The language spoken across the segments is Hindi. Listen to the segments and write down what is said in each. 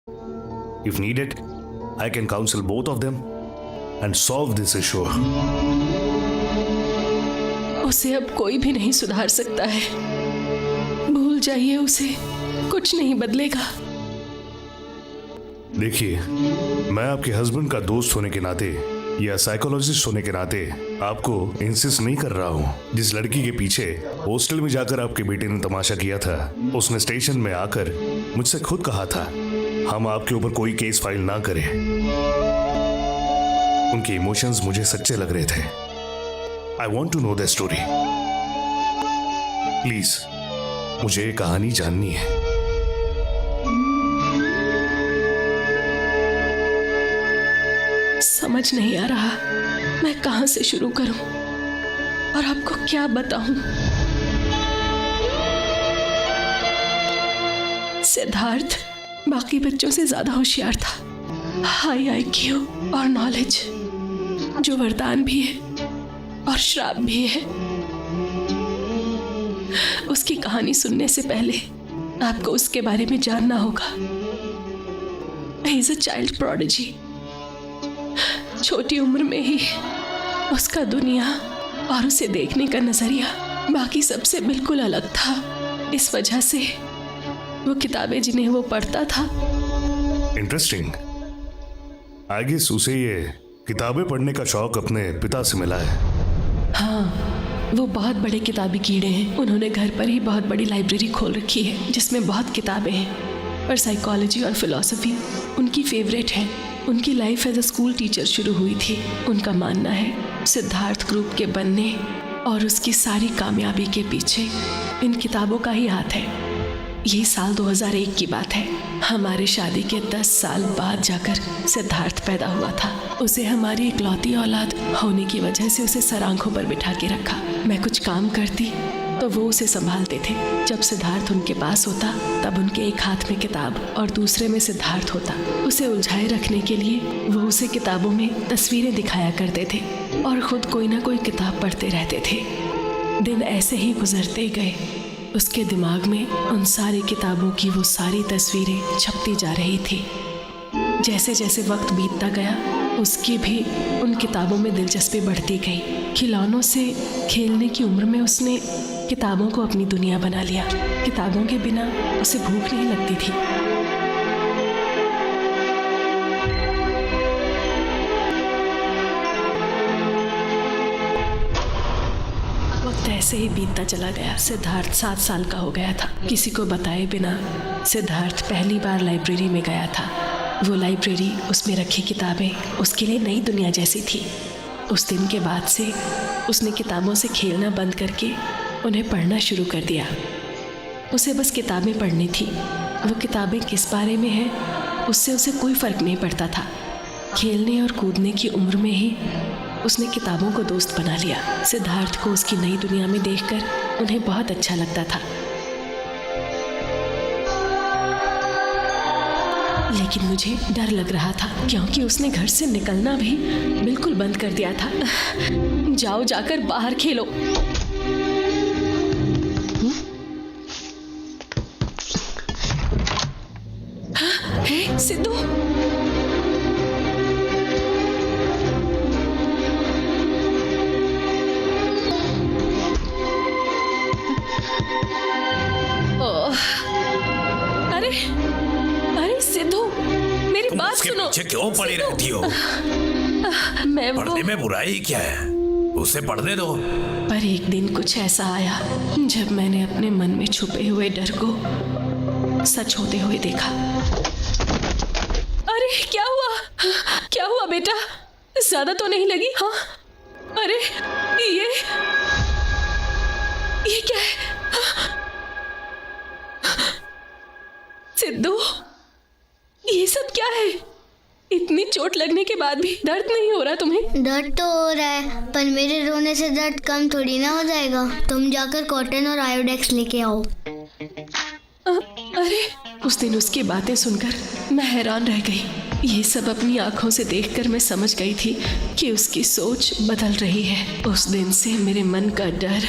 If needed, I can counsel both of them and solve this issue. उसे अब कोई भी नहीं सुधार सकता है। भूल जाइए उसे, कुछ नहीं बदलेगा। देखिए, मैं आपके हस्बैंड का दोस्त होने के नाते या साइकोलॉजिस्ट होने के नाते आपको इंसिस्ट नहीं कर रहा हूँ। जिस लड़की के पीछे हॉस्टल में जाकर आपके बेटे ने तमाशा किया था, उसने स्टेशन में आकर मुझसे खुद कहा था हम आपके ऊपर कोई केस फाइल ना करें। उनके इमोशंस मुझे सच्चे लग रहे थे। I want to know the story. Please, मुझे ये कहानी जाननी है। समझ नहीं आ रहा मैं कहां से शुरू करूं और आपको क्या बताऊं। सिद्धार्थ बाकी बच्चों से ज्यादा होशियार था। हाई IQ और नॉलेज, जो वरदान भी है और श्राप भी है। उसकी कहानी सुनने से पहले आपको उसके बारे में जानना होगा। He is a child prodigy. छोटी उम्र में ही उसका दुनिया और उसे देखने का नजरिया बाकी सबसे बिल्कुल अलग था। इस वजह से वो किताबें जिन्हें वो पढ़ता था। इंटरेस्टिंग। आई गेस उसे ये किताबें पढ़ने का शौक अपने पिता से मिला है। हाँ, वो बहुत बड़े किताबी कीड़े हैं। उन्होंने घर पर ही बहुत बड़ी लाइब्रेरी खोल रखी है जिसमें बहुत किताबें हैं, पर साइकोलॉजी और फिलॉसफी उनकी फेवरेट है। उनकी life as a school teacher शुरू हुई थी। उनका मानना है सिद्धार्थ ग्रुप के बनने और उसकी सारी कामयाबी के पीछे इन किताबों का ही हाथ है। यही साल 2001 की बात है। हमारे शादी के 10 साल बाद जाकर सिद्धार्थ पैदा हुआ था। उसे हमारी इकलौती औलाद होने की वजह से उसे सर आंखों पर बिठा के रखा। मैं कुछ काम करती तो वो उसे संभालते थे। जब सिद्धार्थ उनके पास होता तब उनके एक हाथ में किताब और दूसरे में सिद्धार्थ होता। उसे उलझाए रखने के लिए वो उसे किताबों में तस्वीरें दिखाया करते थे और खुद कोई ना कोई किताब पढ़ते रहते थे। दिन ऐसे ही गुजरते गए। उसके दिमाग में उन सारी किताबों की वो सारी तस्वीरें छपती जा रही थी। जैसे जैसे वक्त बीतता गया उसकी भी उन किताबों में दिलचस्पी बढ़ती गई। खिलौनों से खेलने की उम्र में उसने किताबों को अपनी दुनिया बना लिया। किताबों के बिना उसे भूख नहीं लगती थी। वक्त ऐसे ही बीतता चला गया। सिद्धार्थ 7 साल का हो गया था। किसी को बताए बिना सिद्धार्थ पहली बार लाइब्रेरी में गया था। वो लाइब्रेरी, उसमें रखी किताबें उसके लिए नई दुनिया जैसी थी। उस दिन के बाद से उसने किताबों से खेलना बंद करके उन्हें पढ़ना शुरू कर दिया। उसे बस किताबें पढ़नी थी। वो किताबें किस बारे में हैं उससे उसे कोई फ़र्क नहीं पड़ता था। खेलने और कूदने की उम्र में ही उसने किताबों को दोस्त बना लिया। सिद्धार्थ को उसकी नई दुनिया में देखकर उन्हें बहुत अच्छा लगता था। लेकिन मुझे डर लग रहा था क्योंकि उसने घर से निकलना भी बिल्कुल बंद कर दिया था। जाओ, जाकर बाहर खेलो। हे सिद्धू, अरे अरे सिद्धू, मेरी बात सुनो। पीछे क्यों पड़ी रहती हो? मैं पढ़ने में बुराई क्या है? उसे पढ़ने दो। पर एक दिन कुछ ऐसा आया जब मैंने अपने मन में छुपे हुए डर को सच होते हुए देखा। अरे क्या हुआ? क्या हुआ बेटा? ज्यादा तो नहीं लगी? हाँ, अरे ये क्या है? सिद्धू, ये सब क्या है? इतनी चोट लगने के बाद भी दर्द नहीं हो रहा तुम्हें? दर्द तो हो रहा है, पर मेरे रोने से दर्द कम थोड़ी ना हो जाएगा। तुम जाकर कॉटन और आयोडेक्स लेके आओ। अरे उस दिन उसकी बातें सुनकर मैं हैरान रह गई। ये सब अपनी आंखों से देखकर मैं समझ गई थी कि उसकी सोच बदल रही है। उस दिन से मेरे मन का डर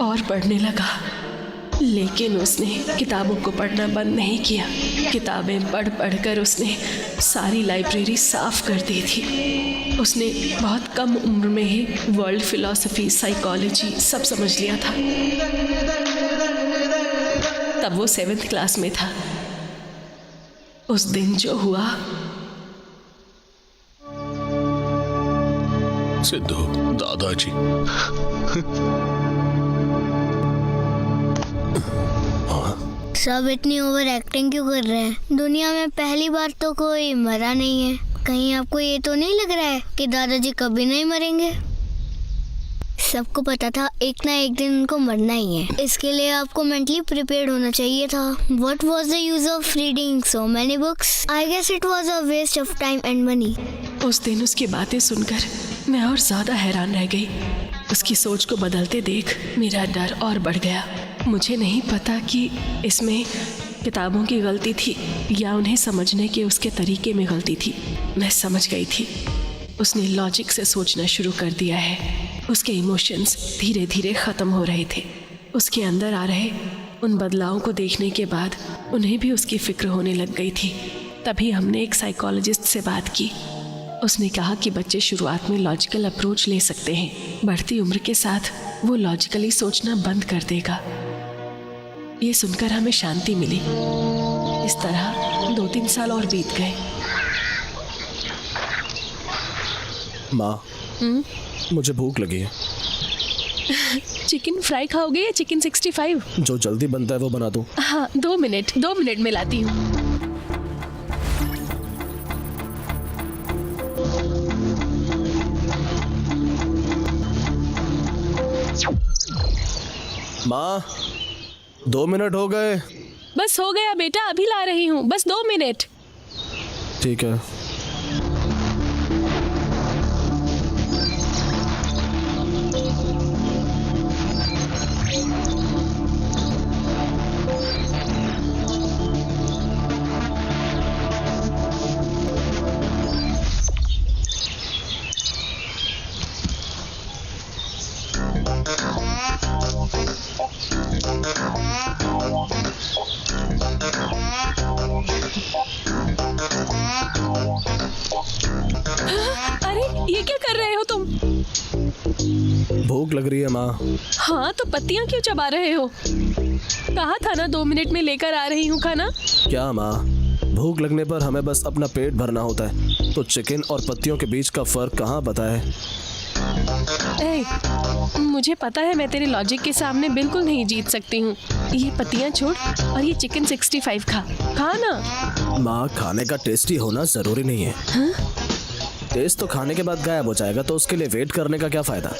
और बढ़ने लगा। लेकिन उसने किताबों को पढ़ना बंद नहीं किया। किताबें पढ़ पढ़ कर उसने सारी लाइब्रेरी साफ कर दी थी। उसने बहुत कम उम्र में ही वर्ल्ड फिलॉसफी, साइकोलॉजी सब समझ लिया था। तब वो 7th क्लास में था। उस दिन जो हुआ, सिद्धू, दादाजी। सब इतनी ओवर एक्टिंग क्यों कर रहे हैं? दुनिया में पहली बार तो कोई मरा नहीं है। कहीं आपको ये तो नहीं लग रहा है कि दादाजी कभी नहीं मरेंगे? सबको पता था एक ना एक दिन उनको मरना ही है। इसके लिए आपको मेंटली प्रिपेयर्ड होना चाहिए था। What was the use of reading so many books? I guess it was a waste of time and money. उस दिन उसकी बातें सुनकर मैं और ज्यादा हैरान रह गई। उसकी सोच को बदलते देख मेरा डर और बढ़ गया। मुझे नहीं पता कि इसमें किताबों की गलती थी या उन्हें समझने के उसके तरीके में गलती थी। मैं समझ गई थी, उसने लॉजिक से सोचना शुरू कर दिया है। उसके इमोशंस धीरे धीरे ख़त्म हो रहे थे। उसके अंदर आ रहे उन बदलावों को देखने के बाद उन्हें भी उसकी फिक्र होने लग गई थी। तभी हमने एक साइकोलॉजिस्ट से बात की। उसने कहा कि बच्चे शुरुआत में लॉजिकल अप्रोच ले सकते हैं, बढ़ती उम्र के साथ वो लॉजिकली सोचना बंद कर देगा। ये सुनकर हमें शांति मिली। इस तरह 2-3 साल और बीत गए। माँ, मुझे भूख लगी है। चिकन फ्राई खाओगे या चिकन 65? जो जल्दी बनता है वो बना दो। हाँ, 2 मिनट में लाती हूँ। माँ, 2 मिनट हो गए। बस हो गया बेटा, अभी ला रही हूँ, बस 2 मिनट। ठीक है। अरे ये क्या कर रहे हो तुम? भूख लग रही है माँ। हाँ तो पत्तियां क्यों चबा रहे हो? कहा था ना 2 मिनट में लेकर आ रही हूँ खाना। क्या माँ, भूख लगने पर हमें बस अपना पेट भरना होता है, तो चिकन और पत्तियों के बीच का फर्क कहाँ पता है? मुझे पता है मैं तेरे लॉजिक के सामने बिल्कुल नहीं जीत सकती हूँ। ये पत्तियां छोड़ और ये चिकन 65 खा ना। माँ, खाने का टेस्टी होना जरूरी नहीं है। टेस्ट तो खाने के बाद गायब हो जाएगा, तो उसके लिए वेट करने का क्या फायदा?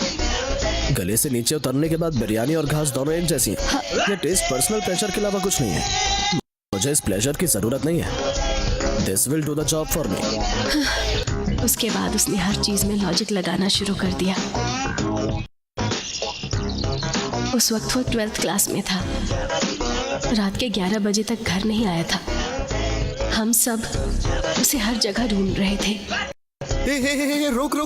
गले से नीचे उतरने के बाद बिरयानी और घास दोनों एक जैसी हैं। ये टेस्ट पर्सनल प्लेजर के अलावा कुछ नहीं है। मुझे इस प्लेजर की जरूरत नहीं है। This will do the job for me. उसके बाद उसने हर चीज में लॉजिक लगाना शुरू कर दिया। उस वक्त वो 12th क्लास में था। रात के 11 बजे तक घर नहीं आया था। हम सब उसे हर जगह ढूंढ रहे थे। हे, रुक।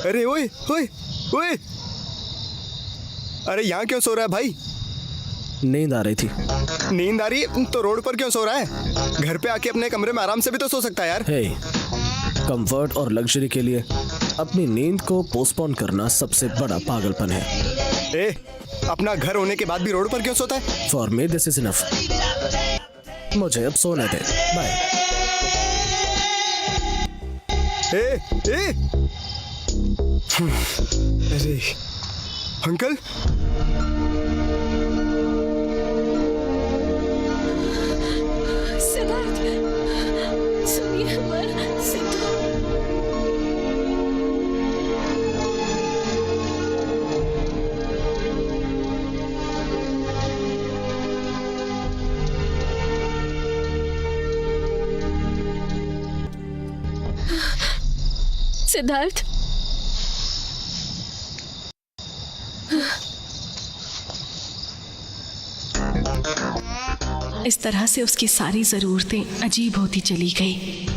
अरे ओए। अरे यहाँ क्यों सो रहा है भाई? नींद आ रही थी। नींद आ रही तो रोड पर क्यों सो रहा है? घर पे आके अपने कमरे में आराम से भी तो सो सकता है यार। हे, कंफर्ट और लग्जरी के लिए अपनी नींद को पोस्टपोन करना सबसे बड़ा पागलपन है। ए, अपना घर होने के बाद भी रोड पर क्यों सोता है? For me this is enough. मुझे अब सोने दे। बाय। ए अरे अंकल, सिद्धार्थ, सुनिए हमारा सिद्धार्थ। सिद्धार्थ, इस तरह से उसकी सारी ज़रूरतें अजीब होती चली गई।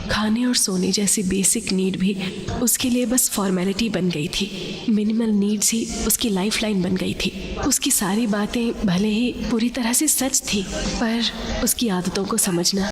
खाने और सोने जैसी बेसिक नीड भी उसके लिए बस फॉर्मेलिटी बन गई थी। मिनिमल नीड्स ही उसकी लाइफलाइन बन गई थी। उसकी सारी बातें भले ही पूरी तरह से सच थी, पर उसकी आदतों को समझना